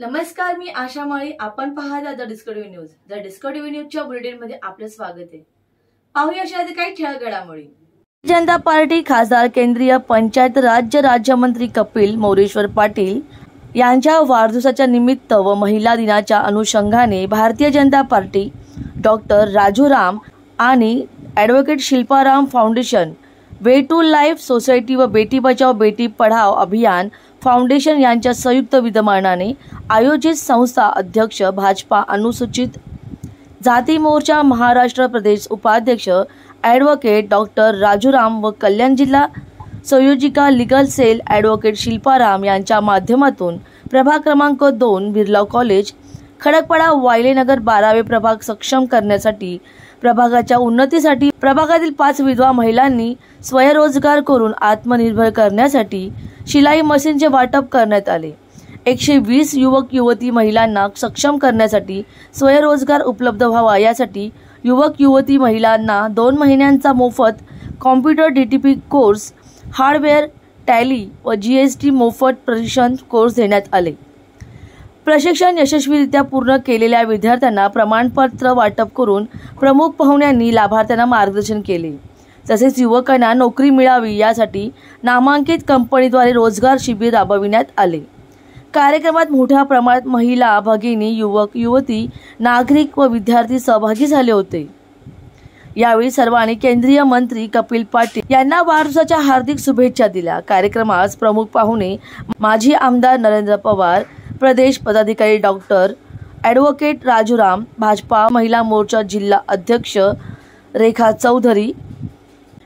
नमस्कार, मी आशा माळी. आपण पाहता the discovery news. The discovery न्यूजच्या बुलेटिनमध्ये आपलं स्वागत आहे. पाहूया अशा काही ठळक घडामोडी. जनता पार्टी खासदार केंद्रीय पंचायत राज्यमंत्री कपिल मोरेश्वर पाटील यांच्या वाढदिवसाच्या निमित्त व महिला दिनाच्या अनुषंगाने भारतीय जनता पार्टी, डॉक्टर राजूराम आणि advocate Shilparam foundation, way to life society व बेटी बचाओ बेटी पढाओ अभियान फाउंडेशन यांच्या संयुक्त विद्यमानाने आयोजित संस्था अध्यक्ष, भाजपा अनुसूचित जाती मोर्चा महाराष्ट्र प्रदेश उपाध्यक्ष ॲडव्होकेट डॉक्टर राजूराम व कल्याण जिल्हा संयोजिका लीगल सेल ॲडव्होकेट शिल्पाराम यांच्या माध्यमातून प्रभाग क्रमांक 2 बिर्ला कॉलेज खडकपाडा वायलेनगर 12वे प्रभाग सक्षम करण्यासाठी, प्रभागाच्या उन्नतीसाठी प्रभागातील 5 विधवा महिलांनी स्वयंरोजगार करून आत्मनिर्भर करण्यासाठी शिलाई मशीनचे वाटप करण्यात आले. 120 युवक युवती महिलांना सक्षम करण्यासाठी स्वयंरोजगार उपलब्ध व्हावा यासाठी युवक युवती महिलांना 2 महिन्यांचा मोफत computer DTP course, hardware, tally व GST मोफत प्रशिक्षण कोर्स देण्यात आले. प्रशिक्षण यशस्वीरित्या पूर्ण केलेल्या विद्यार्थ्यांना प्रमाणपत्र वाटप करून प्रमुख पाहुण्यांनी लाभार्थ्यांना मार्गदर्शन केले. तसेच युवकांना नोकरी मिळावी यासाठी नामांकित कंपनीद्वारे रोजगार शिबिर राबविण्यात आले. कार्यक्रमात मोठ्या प्रमाणात महिला, भगिनी, युवक युवती, नागरिक व विद्यार्थी सहभागी झाले होते. यावेळी सर्वांनी केंद्रीय मंत्री कपिल पाटील यांना वाढदिवसाच्या हार्दिक शुभेच्छा दिल्या. कार्यक्रमास प्रमुख पाहुणे माजी आमदार नरेंद्र पवार, प्रदेश पदाधिकारी डॉक्टर ॲडव्होकेट राजूराम, भाजपा महिला मोर्चा जिल्हा अध्यक्ष रेखा चौधरी,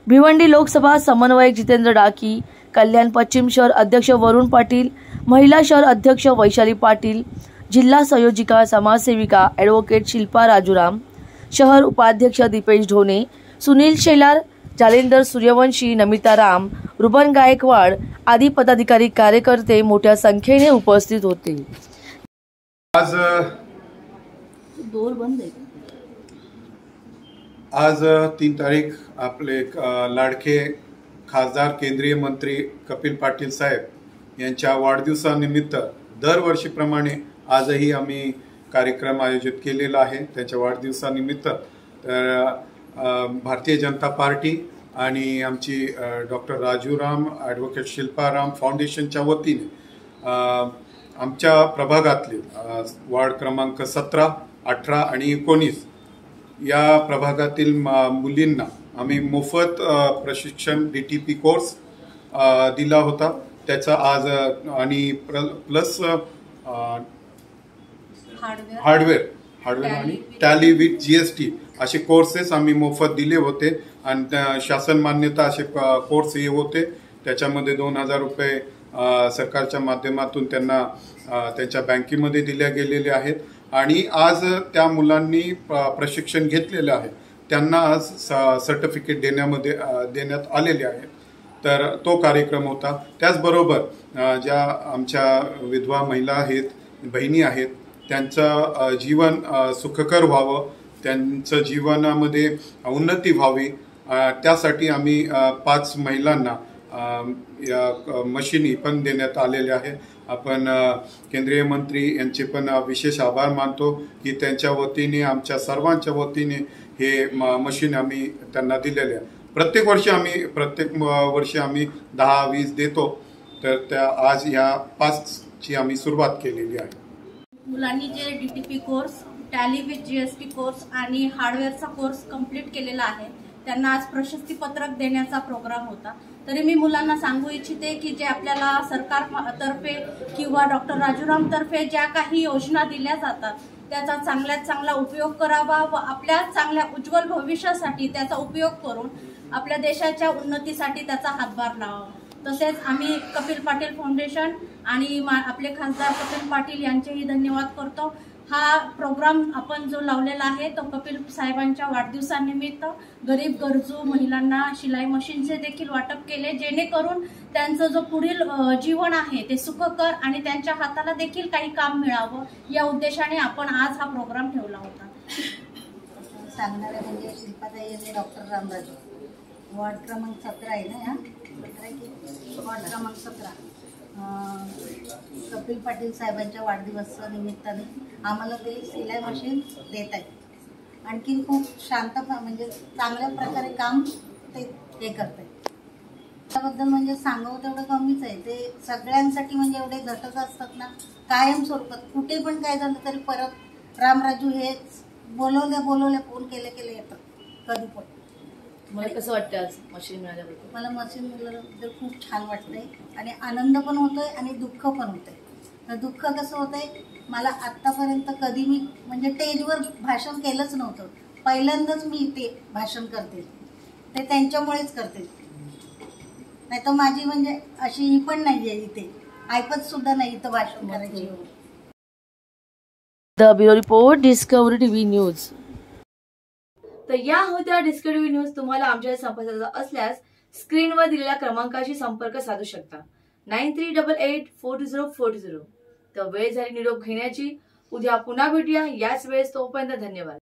भिवंडी लोकसभा समन्वयक जितेंद्र डाकी, कल्याण पश्चिम शहर अध्यक्ष वरुण पाटील, महिला शहर अध्यक्ष वैशाली पाटील, जिल्हा संयोजिका समाजसेविका ॲडव्होकेट शिल्पा राजूराम, शहर उपाध्यक्ष दीपेश ढोणे, सुनील शेलार, जालिंदर सूर्यवंशी, नमिता राम, रुबन गायकवाड आदी पदाधिकारी कार्यकर्ते मोठ्या संख्येने उपस्थित होते. आज 3 तारीख आपले लाडके खासदार केंद्रीय मंत्री कपिल पाटील साहेब यांच्या वाढदिवसानिमित्त दरवर्षीप्रमाणे आजही आम्ही कार्यक्रम आयोजित केलेला आहे. त्यांच्या वाढदिवसानिमित्त तर भारतीय जनता पार्टी आणि आमची डॉक्टर राजूराम ॲडव्होकेट शिल्पाराम फाउंडेशनच्या वतीने आमच्या प्रभागातले वार्ड क्रमांक 17, 18 आणि 19 या प्रभागातील मुलींना आम्ही मोफत प्रशिक्षण DTP कोर्स दिला होता. त्याचा आज आणि प्लस हार्डवेअर आणि टॅली विथ GST असे कोर्सेस आम्ही मोफत दिले होते आणि शासन मान्यता असे कोर्स हे होते. त्याच्यामध्ये 2000 रुपये सरकारच्या माध्यमातून त्यांना त्यांच्या बँकेमध्ये दिल्या गेलेले आहेत. आणि आज त्या मुलांनी प्रशिक्षण घेतलेले आहे, त्यांना आज सर्टिफिकेट देण्यात आलेले आहे. तर तो कार्यक्रम होता. त्याचबरोबर ज्या आमच्या विधवा महिला आहेत, बहिणी आहेत, त्यांचं जीवन सुखकर व्हावं, त्यांचं जीवनामध्ये उन्नती व्हावी, त्यासाठी आम्ही 5 महिलांना या मशिनी पण देण्यात आलेल्या आहे. आपण केंद्रीय मंत्री यांचे पण विशेष आभार मानतो की त्यांच्या वतीने, आमच्या सर्वांच्या वतीने हे मशीन आम्ही त्यांना दिलेले आहे. प्रत्येक वर्षी आम्ही 10-20 देतो. तर त्या आज ह्या 5ची आम्ही सुरुवात केलेली आहे. मुलांनी जे DTP course, tally with GST course आणि हार्डवेअरचा कोर्स कंप्लीट केलेला आहे, त्यांना आज प्रशस्ती पत्रक देण्याचा प्रोग्राम होता. तरी मी मुलांना सांगू इच्छिते की जे आपल्याला सरकारतर्फे किंवा डॉक्टर राजूराम तर्फे ज्या काही योजना दिल्या जातात त्याचा चांगल्यात चांगला उपयोग करावा व आपल्या चांगल्या उज्ज्वल भविष्यासाठी त्याचा उपयोग करून आपल्या देशाच्या उन्नतीसाठी त्याचा हातभार लावावा. तसेच आम्ही कपिल पाटील फाउंडेशन आणि आपले खासदार कपिल पाटील यांचेही धन्यवाद करतो. हा प्रोग्राम आपण जो लावलेला आहे तो कपिल साहेबांच्या वाढदिवसानिमित्त गरीब गरजू महिलांना शिलाई मशीनचे देखील वाटप केले, जेणेकरून त्यांचं जो पुढील जीवन आहे ते सुखकर आणि त्यांच्या हाताला देखील काही काम मिळावं या उद्देशाने आपण आज हा प्रोग्राम ठेवला होता. सांगणारे म्हणजे शिल्पाताई आणि डॉक्टर रामराजू, वार्ड क्रमांक 17 आहे ना, वार्ड क्रमांक 17 कपिल पाटील साहेबांच्या वाढदिवसाच्या निमित्ताने आम्हाला ते सिलाई मशीन देत आहेत. आणखीन खूप शांत म्हणजे चांगल्या प्रकारे काम ते हे करत आहेत. त्याबद्दल म्हणजे सांगावं तेवढं कमीच आहे. ते सगळ्यांसाठी म्हणजे एवढे झटत असतात ना, कायम स्वरूपात कुठे पण काय झालं तरी परत रामराजू हे बोलवले फोन केले येतात कधी पण. मला कसं वाटतं आज मशीन मिळाल्याबद्दल? मला मशीन मिळाल्याबद्दल खूप छान वाटतंय आणि आनंद पण होतोय आणि दुःख पण होतंय. तर दुःख कसं होतंय, मला आत्तापर्यंत कधी मी म्हणजे स्टेजवर भाषण केलंच नव्हतं. पहिल्यांदाच मी ते भाषण करते, ते त्यांच्यामुळेच करते. नाही तर माझी म्हणजे अशी ही पण नाही आहे, इथे ऐकत सुद्धा नाही इथं भाषण करायची. The bureau report, discovery TV news. तर या होत्या डिस्कवरी टीव्ही न्यूज. तुम्हाला आमच्या संपर्कात असल्यास स्क्रीनवर दिलेल्या क्रमांकाशी संपर्क साधू शकता 93884040. तर वेळ झाली निरोप घेण्याची. उद्या पुन्हा भेटूया याच वेळेस. तोपर्यंत धन्यवाद.